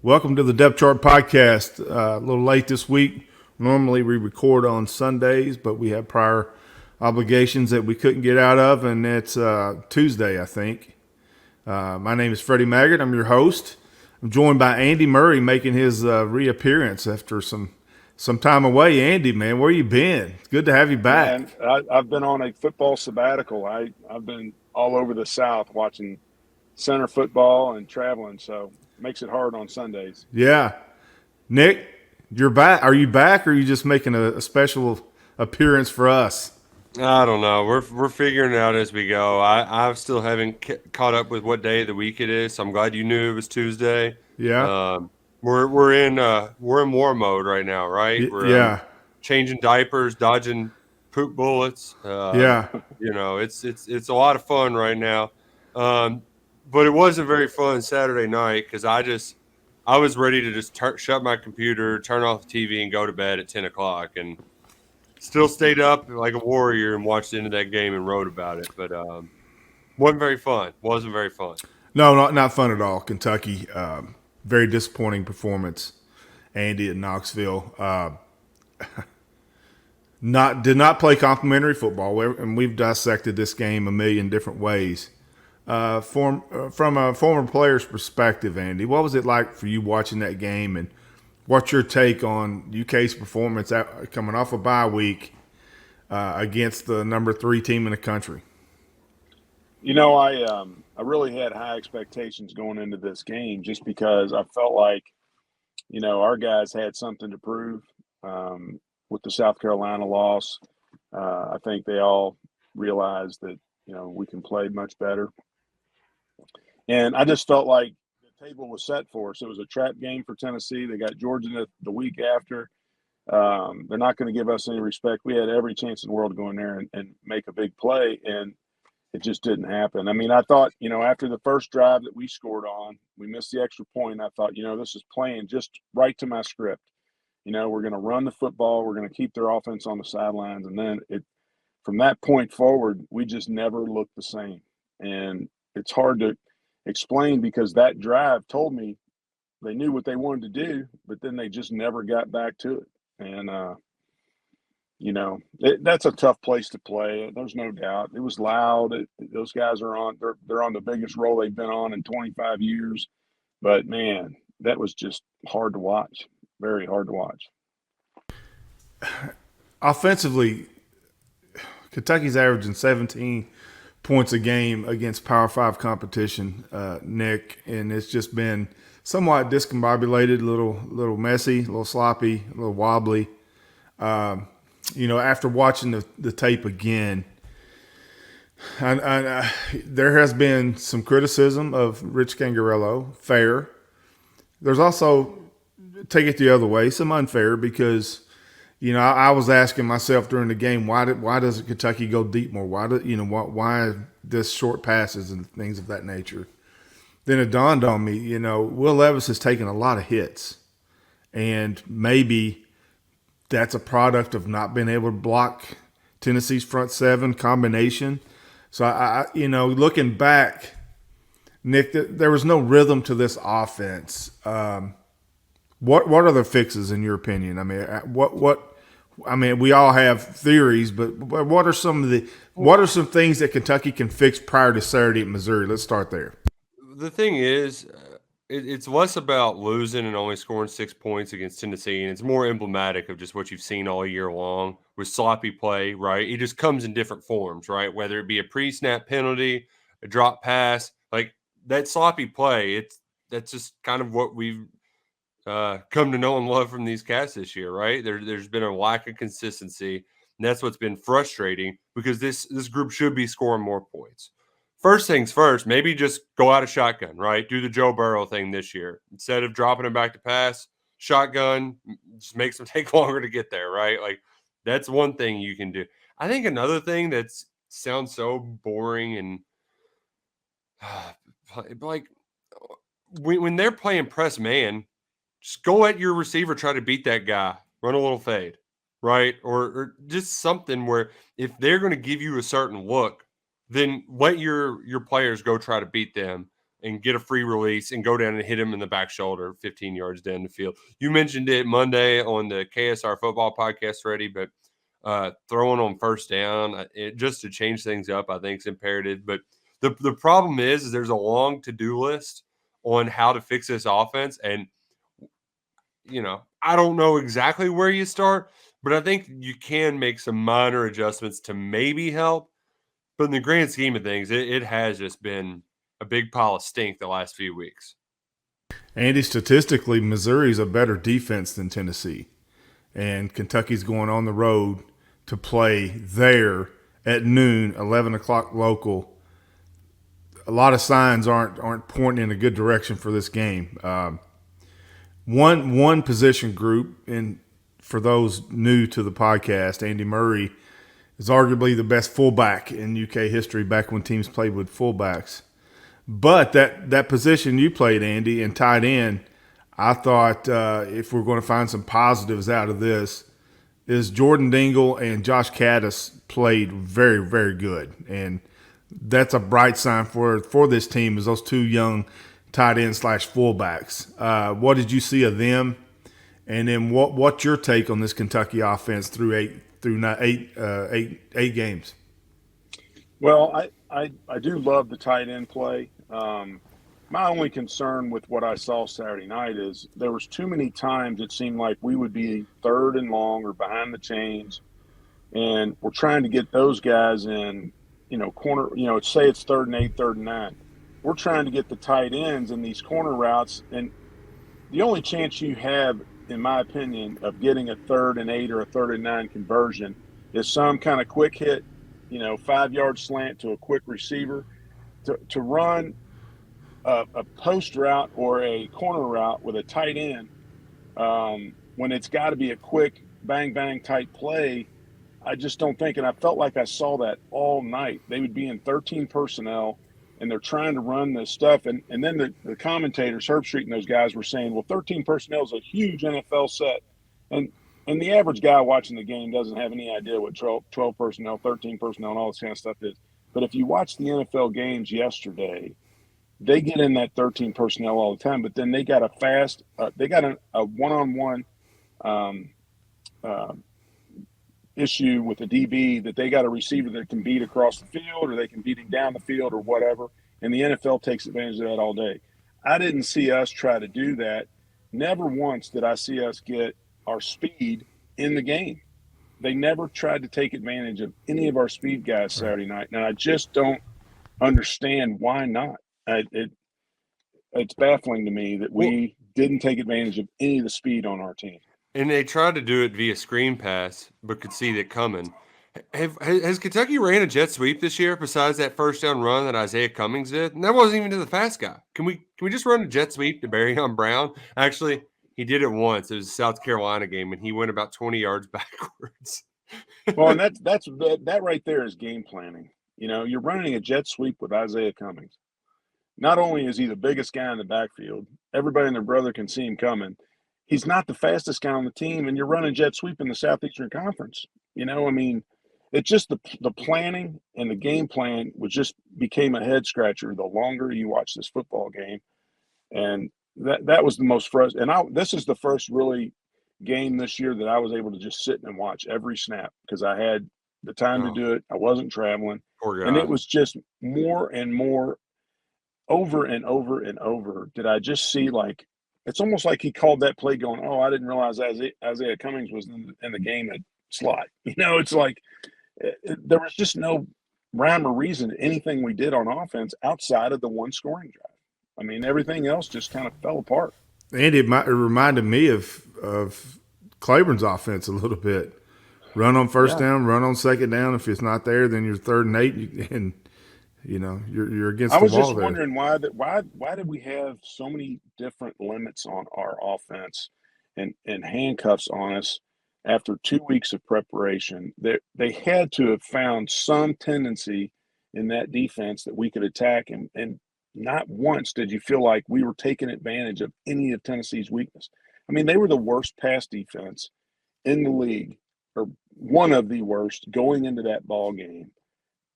Welcome to the Depth Chart Podcast. A little late this week. Normally we record on Sundays, but we have prior obligations that we couldn't get out of, and it's Tuesday, I think. My name is Freddie Maggart. I'm your host. I'm joined by Andy Murray making his reappearance after some time away. Andy, man, where you been? It's good to have you Man, back. I've been on a football sabbatical. I've been all over the South watching center football and traveling, so it makes it hard on Sundays. Yeah. Nick, you're back. Are you back, or are you just making a special appearance for us? I don't know. We're figuring it out as we go. I still haven't caught up with what day of the week it is. So I'm glad you knew it was Tuesday. Yeah. We're in war mode right now, right? We're Yeah. changing diapers, dodging poop bullets. Yeah. It's a lot of fun right now. But it wasn't very fun Saturday night because I was ready to just shut my computer, turn off the TV, and go to bed at 10 o'clock, and still stayed up like a warrior and watched the end of that game and wrote about it. But wasn't very fun. Wasn't very fun. No, not fun at all. Kentucky, very disappointing performance. Andy at Knoxville, did not play complimentary football, and we've dissected this game a million different ways. From a former player's perspective, Andy, what was it like for you watching that game, and what's your take on UK's performance coming off a bye week against the number 3 team in the country? I really had high expectations going into this game just because I felt like our guys had something to prove with the South Carolina loss. I think they all realized that we can play much better. And I just felt like the table was set for us. It was a trap game for Tennessee. They got Georgia the week after. They're not going to give us any respect. We had every chance in the world to go in there and make a big play, and it just didn't happen. I mean, I thought, after the first drive that we scored on, we missed the extra point. I thought, this is playing just right to my script. We're going to run the football. We're going to keep their offense on the sidelines. And then from that point forward, we just never looked the same. And it's hard to explain because that drive told me they knew what they wanted to do, but then they just never got back to it. And, that's a tough place to play. There's no doubt. It was loud. Those guys they're on the biggest roll they've been on in 25 years. But man, that was just hard to watch. Very hard to watch. Offensively, Kentucky's averaging 17 points a game against Power 5 competition, Nick, and it's just been somewhat discombobulated, a little messy, a little sloppy, a little wobbly. After watching the tape again, there has been some criticism of Rich Cangarello, fair. There's also, take it the other way, some unfair because I was asking myself during the game, why doesn't Kentucky go deep more? Why this short passes and things of that nature? Then it dawned on me, Will Levis has taken a lot of hits, and maybe that's a product of not being able to block Tennessee's front seven combination. So looking back, Nick, there was no rhythm to this offense. What are the fixes in your opinion? I mean, we all have theories, but what are some things that Kentucky can fix prior to Saturday at Missouri? Let's start there. The thing is, it's less about losing and only scoring 6 points against Tennessee, and it's more emblematic of just what you've seen all year long with sloppy play, right? It just comes in different forms, right? Whether it be a pre-snap penalty, a drop pass, like that sloppy play, that's just kind of what we've come to know and love from these cats this year, right? There's been a lack of consistency, and that's what's been frustrating because this group should be scoring more points. First things first, maybe just go out of shotgun, right? Do the Joe Burrow thing this year. Instead of dropping him back to pass, shotgun just makes them take longer to get there, right? Like that's one thing you can do. I think another thing that sounds so boring and like when they're playing press man, just go at your receiver, try to beat that guy, run a little fade, right? Or just something where if they're going to give you a certain look, then let your players go try to beat them and get a free release and go down and hit him in the back shoulder 15 yards down the field. You mentioned it Monday on the KSR football podcast already, but throwing on first down, just to change things up, I think is imperative. But the problem is there's a long to-do list on how to fix this offense. And, I don't know exactly where you start, but I think you can make some minor adjustments to maybe help. But in the grand scheme of things, it has just been a big pile of stink the last few weeks. Andy, statistically, Missouri's a better defense than Tennessee. And Kentucky's going on the road to play there at noon, 11 o'clock local. A lot of signs aren't pointing in a good direction for this game. One position group, and for those new to the podcast, Andy Murray is arguably the best fullback in UK history back when teams played with fullbacks. But that position you played, Andy, and tight end, I thought if we're going to find some positives out of this, is Jordan Dingle and Josh Caddis played very, very good. And that's a bright sign for this team, is those two young tight end / fullbacks. What did you see of them? And then what's your take on this Kentucky offense through eight games? Well, I do love the tight end play. My only concern with what I saw Saturday night is there was too many times it seemed like we would be third and long or behind the chains, and we're trying to get those guys in, corner. Say it's 3rd and 8, 3rd and 9. We're trying to get the tight ends in these corner routes, and the only chance you have, in my opinion, of getting a 3rd and 8 or a 3rd and 9 conversion is some kind of quick hit, 5-yard slant to a quick receiver. To run a post route or a corner route with a tight end, when it's got to be a quick bang type play, I just don't think, and I felt like I saw that all night. They would be in 13 personnel, and they're trying to run this stuff. And then the commentators, Herb Street and those guys, were saying, well, 13 personnel is a huge NFL set. And the average guy watching the game doesn't have any idea what 12 personnel, 13 personnel, and all this kind of stuff is. But if you watch the NFL games yesterday, they get in that 13 personnel all the time, but then they got a one-on-one issue with the DB that they got a receiver that can beat across the field, or they can beat him down the field or whatever, and the NFL takes advantage of that all day. I didn't see us try to do that. Never once did I see us get our speed in the game. They never tried to take advantage of any of our speed guys Saturday night, and I just don't understand why not. It's baffling to me that we didn't take advantage of any of the speed on our team. And they tried to do it via screen pass, but could see it coming. Has Kentucky ran a jet sweep this year besides that first down run that Isaiah Cummings did? And that wasn't even to the fast guy. Can we just run a jet sweep to Barryon Brown? Actually, he did it once. It was a South Carolina game, and he went about 20 yards backwards. Well, and that right there is game planning. You're running a jet sweep with Isaiah Cummings. Not only is he the biggest guy in the backfield, everybody and their brother can see him coming. He's not the fastest guy on the team, and you're running jet sweep in the Southeastern Conference. It's just the planning and the game plan became a head scratcher the longer you watch this football game. And that was the most frustrating. And this is the first really game this year that I was able to just sit and watch every snap because I had the time to do it. I wasn't traveling. And it was just more and more over and over and over did I just see, like, it's almost like he called that play going, oh, I didn't realize Isaiah Cummings was in the game at slot. It's like there was just no rhyme or reason to anything we did on offense outside of the one scoring drive. I mean, everything else just kind of fell apart. Andy, it reminded me of Clayborn's offense a little bit. Run on first down, run on second down. If it's not there, then you're 3rd and 8, and you're against the ball there. I was just wondering why did we have so many different limits on our offense and handcuffs on us after 2 weeks of preparation? They had to have found some tendency in that defense that we could attack, and not once did you feel like we were taking advantage of any of Tennessee's weakness. I mean, they were the worst pass defense in the league, or one of the worst, going into that ball game,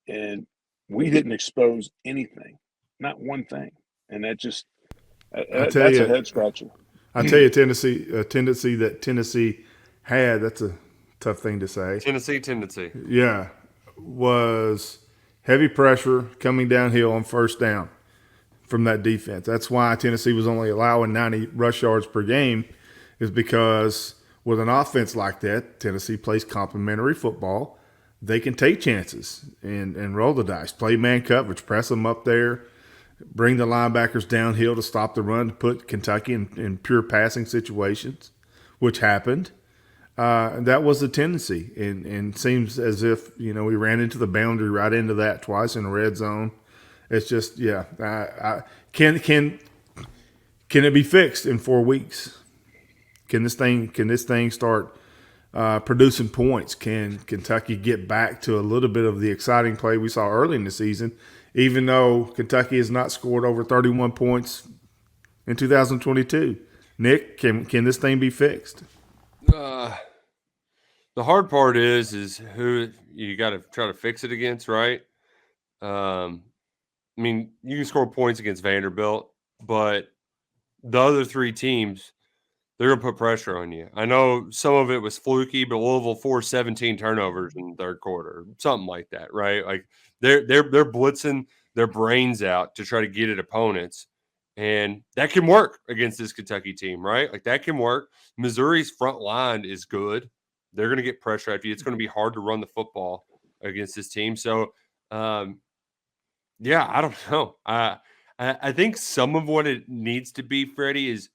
and we didn't expose anything, not one thing. and that just I tell that's a you, head scratcher. Tennessee, a tendency that Tennessee had, that's a tough thing to say. Tennessee tendency. Yeah, was heavy pressure coming downhill on first down from that defense. That's why Tennessee was only allowing 90 rush yards per game, is because with an offense like that, Tennessee plays complementary football. They can take chances and roll the dice, play man coverage, press them up there, bring the linebackers downhill to stop the run, to put Kentucky in pure passing situations, which happened. That was the tendency, and seems as if we ran into the boundary right into that twice in the red zone. It's just can it be fixed in 4 weeks? Can this thing start producing points? Can Kentucky get back to a little bit of the exciting play we saw early in the season, even though Kentucky has not scored over 31 points in 2022? Nick, can this thing be fixed? The hard part is who you got to try to fix it against, right? I mean, you can score points against Vanderbilt, but the other 3 teams, they're going to put pressure on you. I know some of it was fluky, but Louisville forced 17 turnovers in the third quarter, something like that, right? Like they're blitzing their brains out to try to get at opponents, and that can work against this Kentucky team, right? Like that can work. Missouri's front line is good. They're going to get pressure at you. It's going to be hard to run the football against this team. So, yeah, I don't know. I think some of what it needs to be, Freddie, is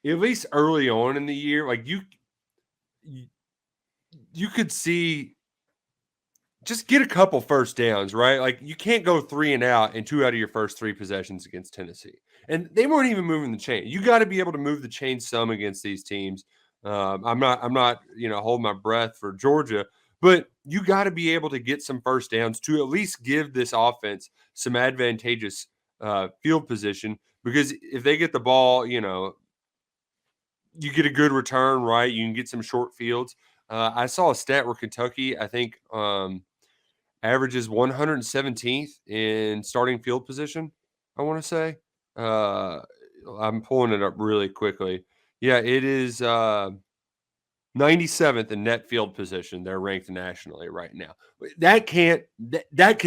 at least early on in the year, like you could see just get a couple first downs, right? Like you can't go 3 and out in 2 out of your first 3 possessions against Tennessee. And they weren't even moving the chain. You got to be able to move the chain some against these teams. I'm not, holding my breath for Georgia, but you got to be able to get some first downs to at least give this offense some advantageous field position. Because if they get the ball, you get a good return, right? You can get some short fields. I saw a stat where Kentucky, I think, averages 117th in starting field position, I want to say. I'm pulling it up really quickly. Yeah, it is 97th in net field position. They're ranked nationally right now. That can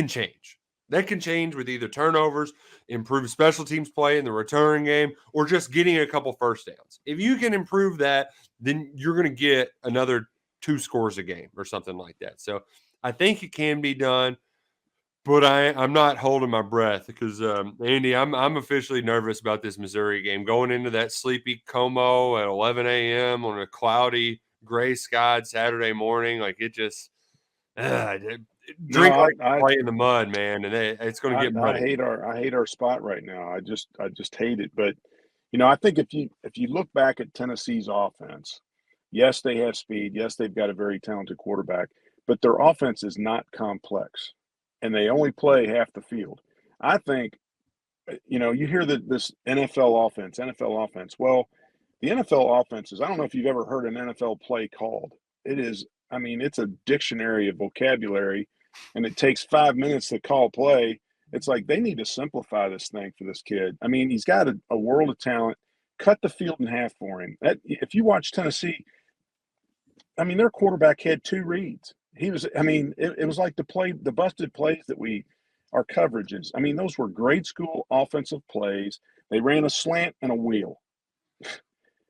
change. That can change with either turnovers, improved special teams play in the return game, or just getting a couple first downs. If you can improve that, then you're going to get another 2 scores a game or something like that. So I think it can be done, but I'm not holding my breath because, Andy, I'm officially nervous about this Missouri game. Going into that sleepy Como at 11 a.m. on a cloudy, gray skied Saturday morning, like it just drink like play in the mud, man, and it's going to get muddy. I hate our spot right now. I just hate it. But I think if you look back at Tennessee's offense, yes, they have speed. Yes, they've got a very talented quarterback, but their offense is not complex, and they only play half the field. I think, you hear that this NFL offense. Well, the NFL offenses, I don't know if you've ever heard an NFL play called. It is, it's a dictionary of vocabulary, and it takes 5 minutes to call play. It's like they need to simplify this thing for this kid. He's got a world of talent. Cut the field in half for him. If you watch Tennessee, their quarterback had 2 reads. He was, it was like the busted plays our coverages. Those were grade school offensive plays. They ran a slant and a wheel.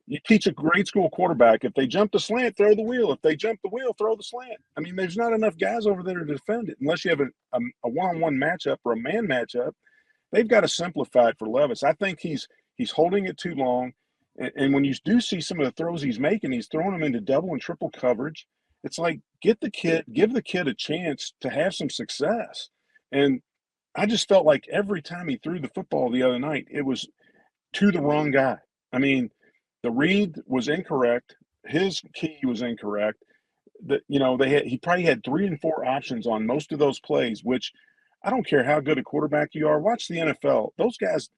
You teach a grade school quarterback, if they jump the slant, throw the wheel. If they jump the wheel, throw the slant. There's not enough guys over there to defend it unless you have a one-on-one matchup or a man matchup. They've got to simplify it for Levis. I think he's holding it too long. And when you do see some of the throws he's making, he's throwing them into double and triple coverage. It's like, give the kid a chance to have some success. And I just felt like every time he threw the football the other night, it was to the wrong guy. The read was incorrect. His key was incorrect. He probably had 3 and 4 options on most of those plays, which I don't care how good a quarterback you are. Watch the NFL. Those guys,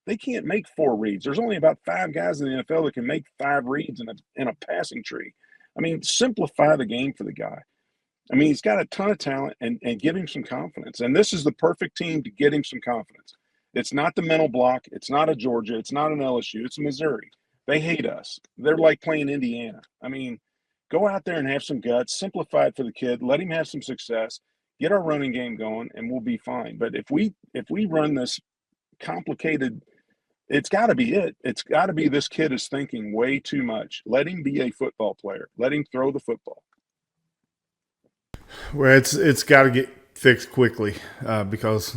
they can't make 4 reads. There's only about 5 guys in the NFL that can make 5 reads in a passing tree. Simplify the game for the guy. He's got a ton of talent and give him some confidence. And this is the perfect team to get him some confidence. It's not the mental block. It's not a Georgia. It's not an LSU. It's Missouri. They hate us. They're like playing Indiana. I mean, go out there and have some guts. Simplify it for the kid. Let him have some success. Get our running game going, and we'll be fine. But if we run this complicated, it's got to be it. It's got to be this kid is thinking way too much. Let him be a football player. Let him throw the football. Well, it's got to get fixed quickly because,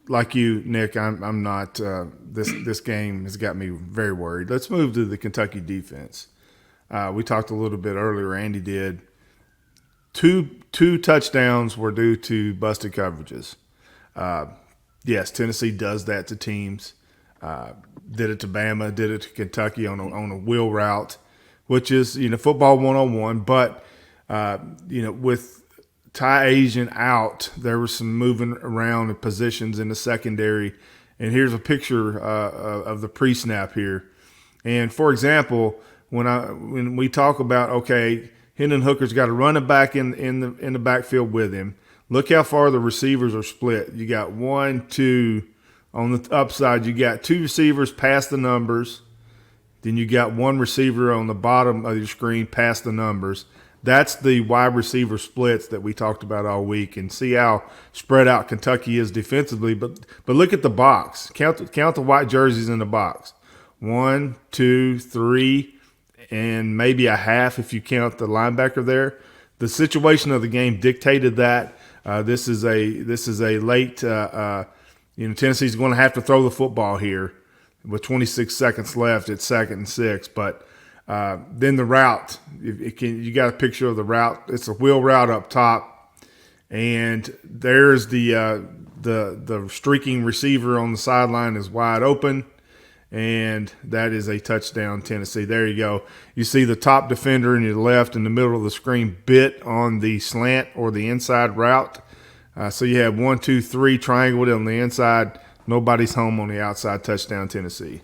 like you, Nick, I'm not. This game has got me very worried. Let's move to the Kentucky defense. We talked a little bit earlier. Andy did. Two touchdowns were due to busted coverages. Yes, Tennessee does that to teams. Did it to Bama. Did it to Kentucky on a wheel route, which is football 101. But with Ty Asian out, there was some moving around in positions in the secondary. And here's a picture of the pre-snap here. And for example, when we talk about, okay, Hendon Hooker's got a running back in the backfield with him. Look how far the receivers are split. You got 1, 2 on the upside. You got 2 receivers past the numbers. Then you got 1 receiver on the bottom of your screen past the numbers. That's the wide receiver splits that we talked about all week, and see how spread out Kentucky is defensively. But look at the box. Count the white jerseys in the box. 1, 2, 3, and maybe a half if you count the linebacker there. The situation of the game dictated that. This is a late. Tennessee's going to have to throw the football here with 26 seconds left at 2nd and 6, but. Then the route, you got a picture of the route. It's a wheel route up top, and there's the streaking receiver on the sideline is wide open, and that is a touchdown, Tennessee. There you go. You see the top defender in your left in the middle of the screen bit on the slant or the inside route. So you have 1, 2, 3 triangled on the inside. Nobody's home on the outside. Touchdown, Tennessee.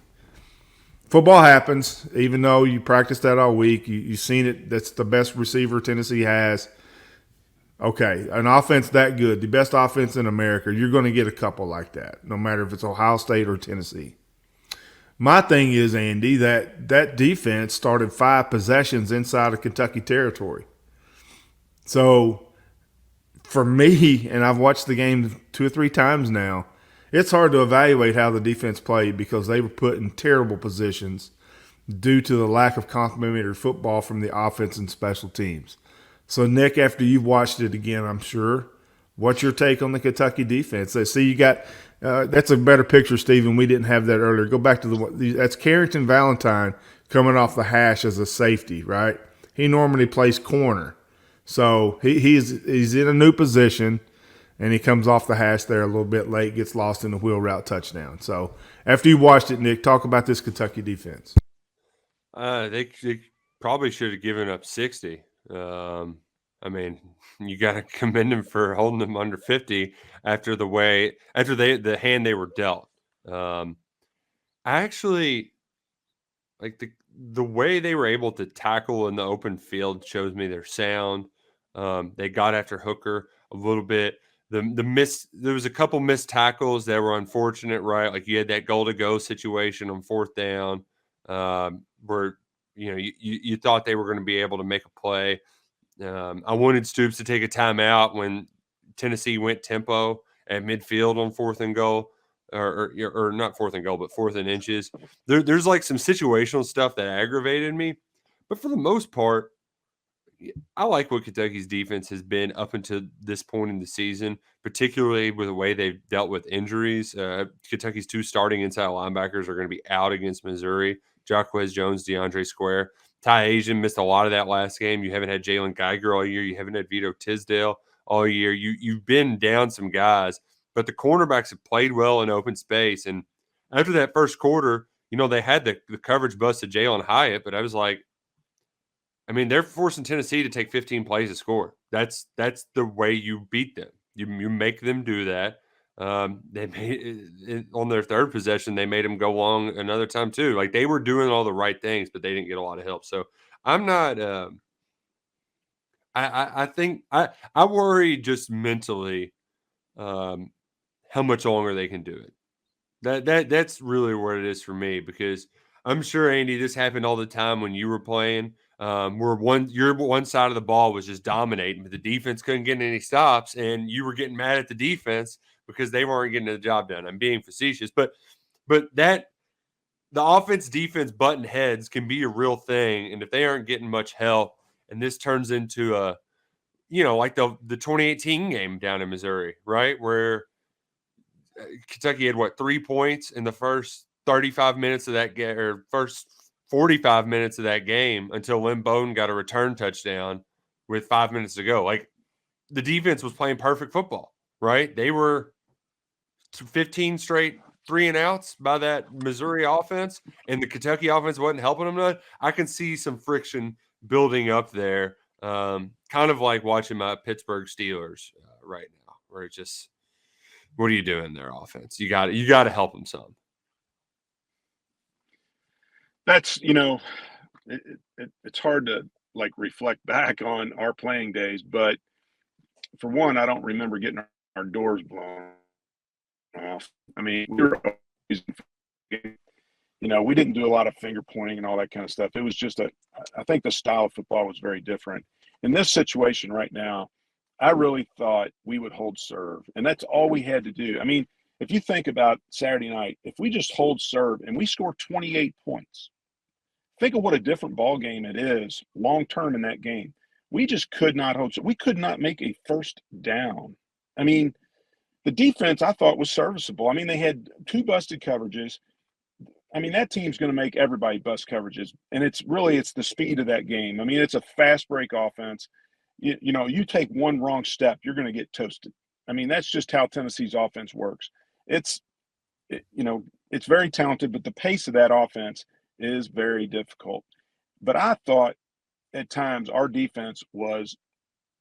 Football happens, even though you practiced that all week. You've seen it. That's the best receiver Tennessee has. Okay, an offense that good, the best offense in America, you're going to get a couple like that, no matter if it's Ohio State or Tennessee. My thing is, Andy, that defense started 5 possessions inside of Kentucky territory. So for me, and I've watched the game 2 or 3 times now, it's hard to evaluate how the defense played because they were put in terrible positions due to the lack of complementary football from the offense and special teams. So, Nick, after you've watched it again, I'm sure, what's your take on the Kentucky defense? See, you got that's a better picture, Stephen. We didn't have that earlier. Go back to that's Carrington Valentine coming off the hash as a safety, right? He normally plays corner. So he's in a new position. And he comes off the hash there a little bit late, gets lost in the wheel route touchdown. So after you watched it, Nick, talk about this Kentucky defense. They probably should have given up 60. I mean, you got to commend them for holding them under 50 after the hand they were dealt. I actually like the way they were able to tackle in the open field shows me they're sound. They got after Hooker a little bit. There was a couple missed tackles that were unfortunate, right? Like you had that goal to go situation on 4th down, where you thought they were going to be able to make a play. I wanted Stoops to take a timeout when Tennessee went tempo at midfield on 4th and goal, or not 4th and goal, but 4th and inches. There's like some situational stuff that aggravated me, but for the most part, I like what Kentucky's defense has been up until this point in the season, particularly with the way they've dealt with injuries. Kentucky's 2 starting inside linebackers are going to be out against Missouri. Jacquez Jones, DeAndre Square. Ty Asian missed a lot of that last game. You haven't had Jalen Geiger all year. You haven't had Vito Tisdale all year. You've been down some guys, but the cornerbacks have played well in open space. And after that first quarter, they had the coverage bust to Jalen Hyatt, but I was like, I mean, they're forcing Tennessee to take 15 plays to score. That's the way you beat them. You make them do that. They made on their 3rd possession, they made them go long another time too. Like they were doing all the right things, but they didn't get a lot of help. So I'm not. I think I worry just mentally how much longer they can do it. That's really what it is for me, because I'm sure, Andy, this happened all the time when you were playing. Where your one side of the ball was just dominating, but the defense couldn't get any stops, and you were getting mad at the defense because they weren't getting the job done. I'm being facetious, but that the offense defense button heads can be a real thing, and if they aren't getting much help, and this turns into a like the 2018 game down in Missouri, right, where Kentucky had 3 points in the first 35 minutes of that game, or first 45 minutes of that game, until Lynn Bowden got a return touchdown with 5 minutes to go. Like, the defense was playing perfect football, right? They were 15 straight 3-and-outs by that Missouri offense, and the Kentucky offense wasn't helping them none. I can see some friction building up there, kind of like watching my Pittsburgh Steelers right now, where it's just, what are you doing there, offense? You got to help them some. That's it's hard to reflect back on our playing days, but for one, I don't remember getting our doors blown off. I mean, we were always, we didn't do a lot of finger pointing and all that kind of stuff. It was just I think the style of football was very different. In this situation right now, I really thought we would hold serve, and that's all we had to do. I mean, if you think about Saturday night, if we just hold serve and we score 28 points, think of what a different ball game it is long term in that game. We just could not hold. We could not make a first down. I mean, the defense I thought was serviceable. I mean, they had 2 busted coverages. I mean, that team's going to make everybody bust coverages, and it's the speed of that game. I mean, it's a fast break offense. You take one wrong step, you're going to get toasted. I mean, that's just how Tennessee's offense works. It's very talented, but the pace of that offense is very difficult. But I thought at times our defense was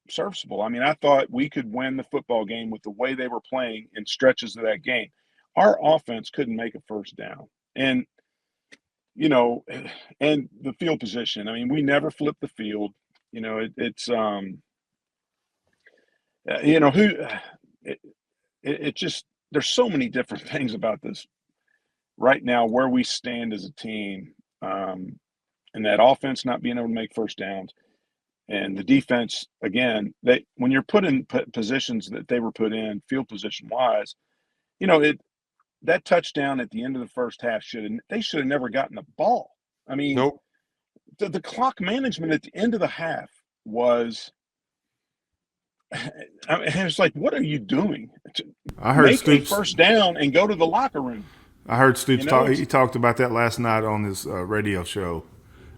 serviceable. I mean, I thought we could win the football game with the way they were playing in stretches of that game. Our offense couldn't make a first down. And, and the field position. I mean, we never flipped the field. It just, there's so many different things about this right now, where we stand as a team, and that offense not being able to make first downs, and the defense, again, when you're put in positions that they were put in, field position wise, that touchdown at the end of the first half they should have never gotten the ball. I mean, nope. The clock management at the end of the half was, it's like, what are you doing? I heard Make Stoops a first down and go to the locker room. I heard Stoops he talked about that last night on his radio show.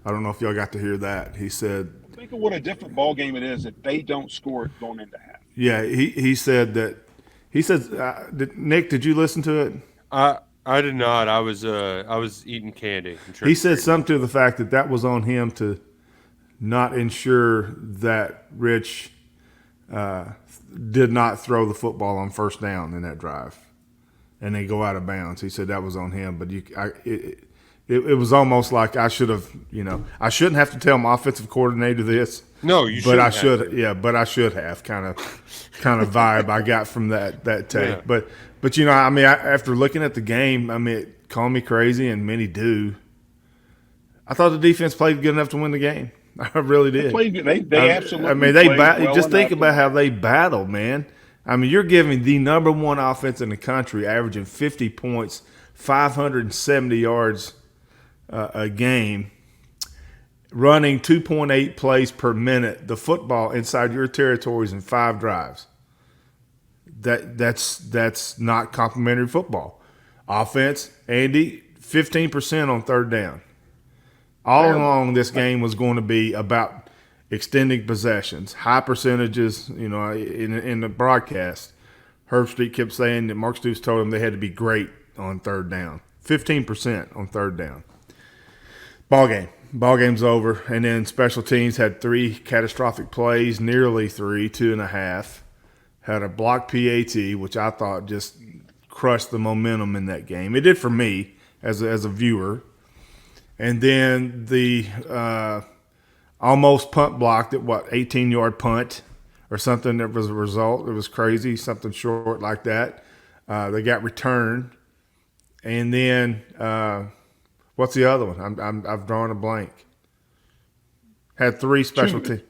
I don't know if y'all got to hear that. He said, think of what a different ball game it is if they don't score it going into half. Yeah, he said that. He says, Nick, did you listen to it? I did not. I was eating candy. He said something to the fact that was on him to not ensure that Rich did not throw the football on first down in that drive, and they go out of bounds. He said that was on him, but it was almost like I should have, I shouldn't have to tell my offensive coordinator this. No, you should. But I should, yeah. But I should have kind of vibe I got from that tape. Yeah. But I mean, after looking at the game, I mean, call me crazy, and many do. I thought the defense played good enough to win the game. I really did. They absolutely. I mean, just think about how they battled, man. I mean, you're giving the number one offense in the country, averaging 50 points, 570 yards a game, running 2.8 plays per minute, the football inside your territories in 5 drives. That's not complimentary football. Offense, Andy, 15% on third down. All along, this game was going to be about extending possessions, high percentages. In the broadcast, Herbstreit kept saying that Mark Stoops told them they had to be great on third down. 15% on third down. Ball game's over, and then special teams had 3 catastrophic plays, nearly 3, 2.5. Had a blocked PAT, which I thought just crushed the momentum in that game. It did for me as a viewer. And then the almost punt blocked at 18-yard punt or something that was a result. It was crazy, something short like that. They got returned. And then what's the other one? I've drawn a blank. Had three special teams.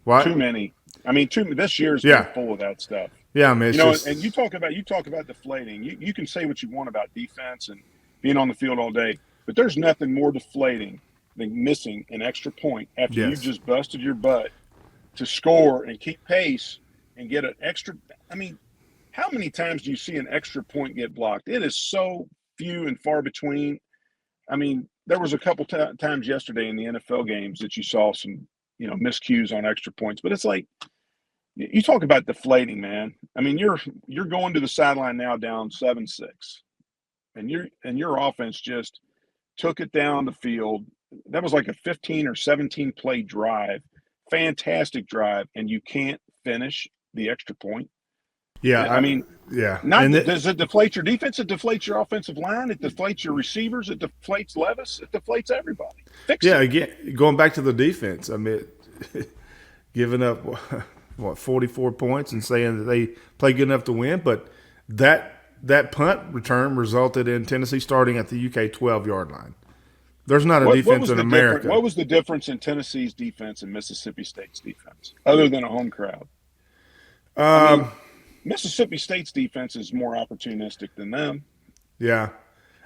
What? Too many. I mean, this year's Yeah. been full of that stuff. Yeah, I mean, it's just, and you talk about deflating. You can say what you want about defense and being on the field all day, but there's nothing more deflating than missing an extra point after you just busted your butt to score and keep pace and get an extra. I mean, how many times do you see an extra point get blocked? It is so few and far between. I mean, there was a couple times yesterday in the NFL games that you saw some, miscues on extra points, but it's like, you talk about deflating, man. I mean, you're going to the sideline now down 7-6, and your offense just took it down the field. That was like a 15 or 17 play drive, fantastic drive, and you can't finish the extra point. Yeah, I mean, yeah. Does it deflate your defense? It deflates your offensive line. It deflates your receivers. It deflates Levis. It deflates everybody. Fix it. Again, going back to the defense, I mean, giving up 44 points and saying that they play good enough to win, but that punt return resulted in Tennessee starting at the UK 12-yard line. There's not a defense in America. What was the difference in Tennessee's defense and Mississippi State's defense, other than a home crowd? Mississippi State's defense is more opportunistic than them. Yeah.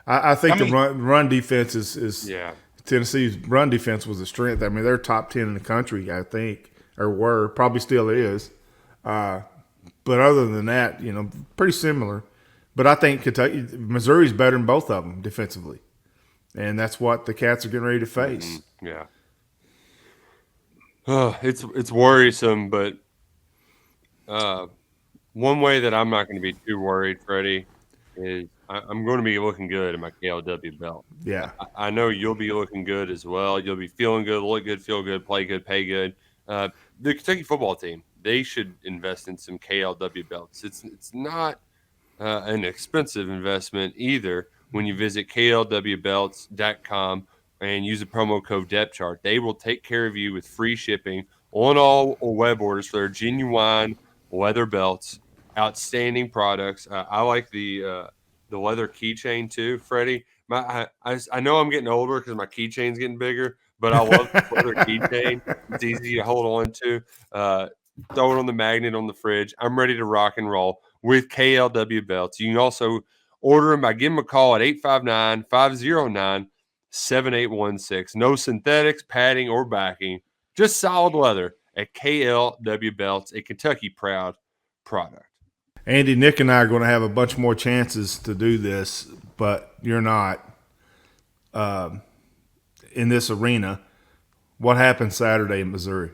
I think the run defense is Tennessee's run defense was a strength. I mean, they're top 10 in the country, I think, or were, probably still is. But other than that, pretty similar. But I think Missouri's better than both of them defensively. And that's what the Cats are getting ready to face. Yeah. It's worrisome, but one way that I'm not going to be too worried, Freddie, is I'm going to be looking good in my KLW belt. Yeah. I know you'll be looking good as well. You'll be feeling good, look good, feel good, play good, pay good. The Kentucky football team, they should invest in some KLW belts. It's not an expensive investment either. When you visit klwbelts.com and use the promo code DepthChart, they will take care of you with free shipping on all web orders for their genuine leather belts. Outstanding products. I like the leather keychain too, Freddie. I know I'm getting older because my keychain's getting bigger, but I love the leather keychain. It's easy to hold on to. Throw it on the magnet on the fridge. I'm ready to rock and roll with KLW belts. You can also order them by giving them a call at 859-509-7816. No synthetics, padding, or backing. Just solid leather at KLW Belts, a Kentucky proud product. Andy, Nick, and I are going to have a bunch more chances to do this, but you're not in this arena. What happened Saturday in Missouri?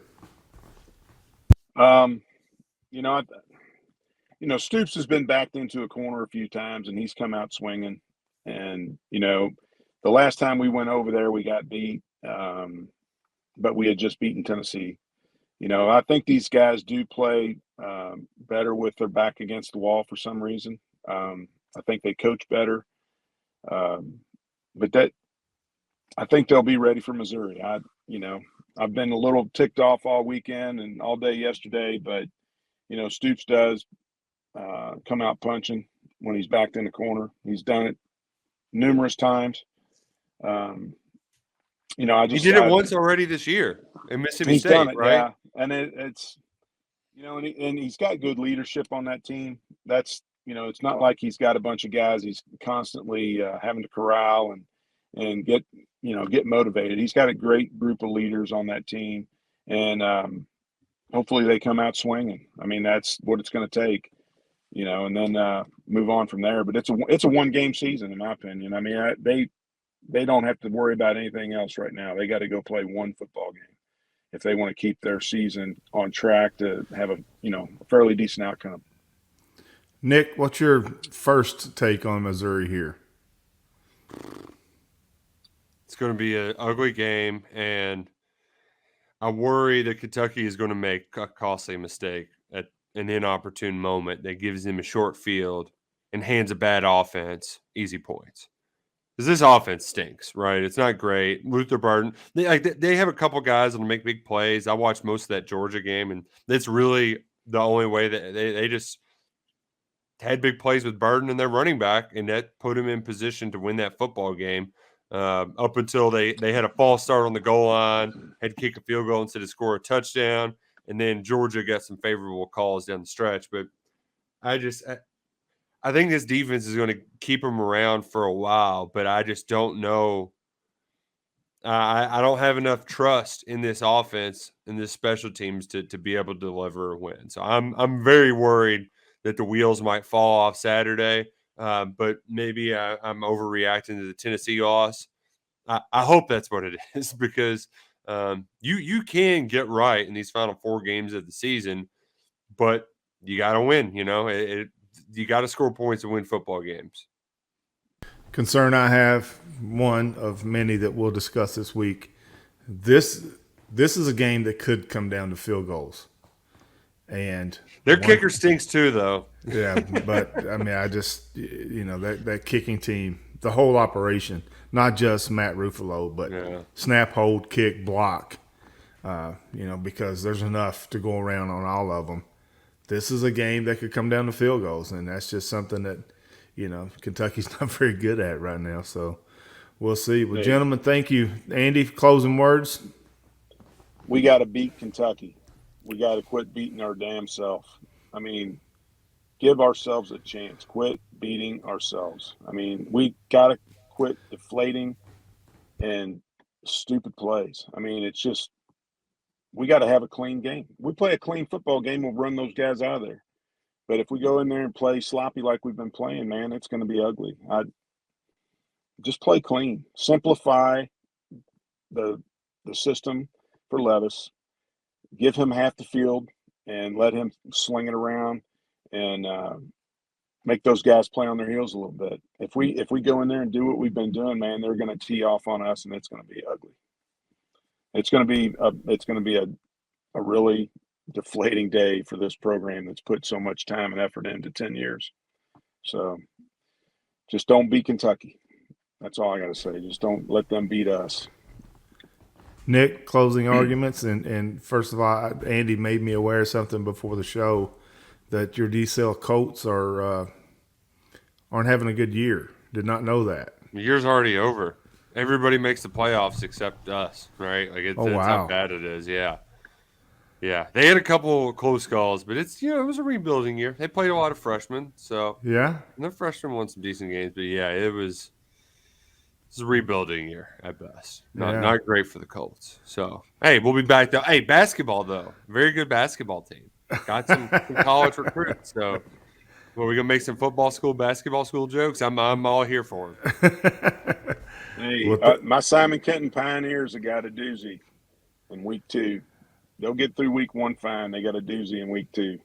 Stoops has been backed into a corner a few times, and he's come out swinging. And, the last time we went over there, we got beat, but we had just beaten Tennessee. I think these guys do play better with their back against the wall for some reason. I think they coach better. But I think they'll be ready for Missouri. I've been a little ticked off all weekend and all day yesterday, but, Stoops does come out punching when he's backed in the corner. He's done it numerous times. He did it once already this year in Mississippi State, done it, right? Yeah. And it's and he's got good leadership on that team. That's it's not like he's got a bunch of guys he's constantly having to corral and get motivated. He's got a great group of leaders on that team, and hopefully they come out swinging. I mean, that's what it's going to take, and then move on from there. But it's a one-game season, in my opinion. I mean, they don't have to worry about anything else right now. They got to go play one football game if they want to keep their season on track to have a fairly decent outcome. Nick, what's your first take on Missouri here? It's going to be an ugly game, and I worry that Kentucky is going to make a costly mistake at an inopportune moment that gives them a short field and hands a bad offense easy points. Because this offense stinks, right? It's not great. Luther Burden, they have a couple guys that'll make big plays. I watched most of that Georgia game, and that's really the only way that they just had big plays with Burden and their running back, and that put him in position to win that football game. Up until they had a false start on the goal line, had to kick a field goal instead of score a touchdown, and then Georgia got some favorable calls down the stretch. But I think this defense is going to keep them around for a while, but I just don't know. I don't have enough trust in this offense and this special teams to be able to deliver a win. So I'm very worried that the wheels might fall off Saturday. But maybe I'm overreacting to the Tennessee loss. I hope that's what it is because you can get right in these final 4 games of the season, but you got to win. You got to score points and win football games. Concern I have, one of many that we'll discuss this week. This is a game that could come down to field goals, and their kicker stinks too, though. Yeah, but I mean, I just that kicking team, the whole operation, not just Matt Ruffalo, but snap, hold, kick, block. Because there's enough to go around on all of them. This is a game that could come down to field goals, and that's just something that Kentucky's not very good at right now. So we'll see. Well, gentlemen, thank you. Andy, closing words. We got to beat Kentucky. We got to quit beating our damn self. I mean, give ourselves a chance. Quit beating ourselves. I mean, we got to quit deflating and stupid plays. I mean, it's just we got to have a clean game. We play a clean football game, we'll run those guys out of there. But if we go in there and play sloppy like we've been playing, man, it's going to be ugly. Just play clean. Simplify the system for Levis. Give him half the field and let him sling it around and make those guys play on their heels a little bit. If we go in there and do what we've been doing, man, they're going to tee off on us, and it's going to be ugly. It's going to be a really deflating day for this program that's put so much time and effort into 10 years. So just don't beat Kentucky. That's all I got to say. Just don't let them beat us. Nick, closing arguments. And first of all, Andy made me aware of something before the show that your D-Cell Colts aren't having a good year. Did not know that. The year's already over. Everybody makes the playoffs except us, right? Like it's how bad it is. Yeah. Yeah, they had a couple close calls, but it was a rebuilding year. They played a lot of freshmen, so yeah, and the freshmen won some decent games. But yeah, it was a rebuilding year at best. Not great for the Colts. So hey, we'll be back though. Hey, basketball though, very good basketball team. Got some college recruits. So, well, we gonna make some basketball school jokes. I'm all here for them. Hey, my Simon Kenton Pioneers have got a doozy in week 2. They'll get through week 1 fine. They got a doozy in week 2.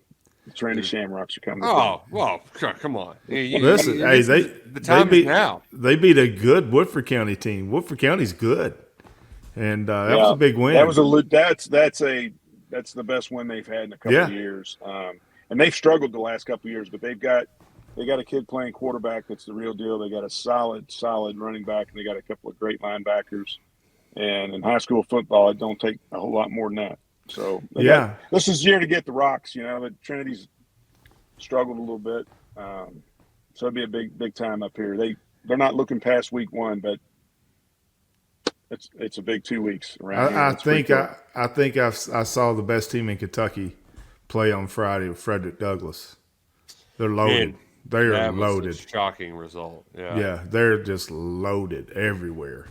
The Trinity Shamrocks are coming. Oh, well, come on. Listen, the time is now. They beat a good Woodford County team. Woodford County's good, and that was a big win. That's the best win they've had in a couple of years. And they've struggled the last couple of years, but they got a kid playing quarterback that's the real deal. They got a solid running back, and they got a couple of great linebackers. And in high school football, it don't take a whole lot more than that. So this is the year to get the rocks. The Trinity's struggled a little bit, so it'd be a big time up here. They're not looking past week 1, but it's a big 2 weeks around here. I think I saw the best team in Kentucky play on Friday with Frederick Douglass. They're loaded. They're loaded. A shocking result. Yeah, they're just loaded everywhere,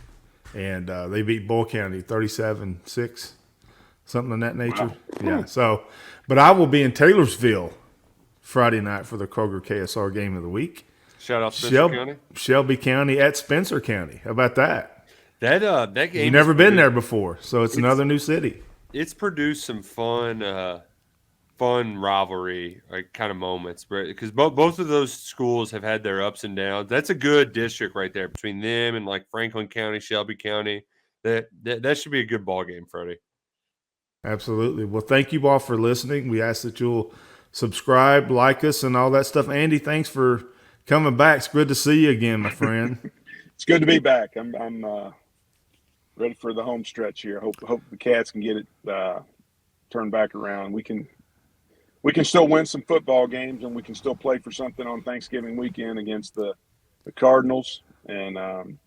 and they beat Bull County 37-6. Something of that nature. Wow. Yeah. So, but I will be in Taylorsville Friday night for the Kroger KSR game of the week. Shout out Spencer County. Shelby County at Spencer County. How about that? That game. You've never been there before, so it's another new city. It's produced some fun rivalry kind of moments, because both of those schools have had their ups and downs. That's a good district right there between them and like Franklin County, Shelby County. That should be a good ball game, Freddie. Absolutely. Well, thank you all for listening. We ask that you'll subscribe, like us, and all that stuff. Andy, thanks for coming back. It's good to see you again, my friend. It's good to be back. I'm ready for the home stretch here. Hope the Cats can get it turned back around. We can we can still win some football games, and we can still play for something on Thanksgiving weekend against the Cardinals. And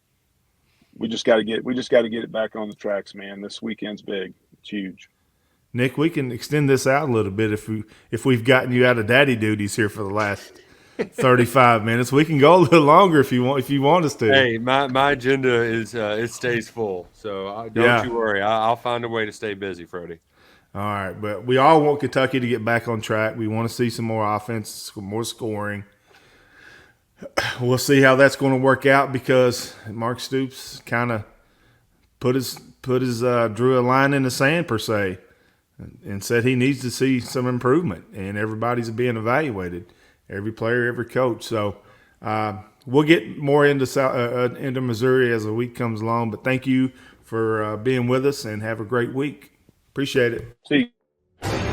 we just got to get it back on the tracks, man. This weekend's big. It's huge. Nick, we can extend this out a little bit if we've gotten you out of daddy duties here for the last 35 minutes. We can go a little longer if you want us to. Hey, my agenda is it stays full, so don't you worry. I'll find a way to stay busy, Freddie. All right, but we all want Kentucky to get back on track. We want to see some more offense, more scoring. We'll see how that's going to work out because Mark Stoops kind of put his drew a line in the sand per se, and said he needs to see some improvement, and everybody's being evaluated, every player, every coach. So we'll get more into Missouri as the week comes along. But thank you for being with us, and have a great week. Appreciate it. See you.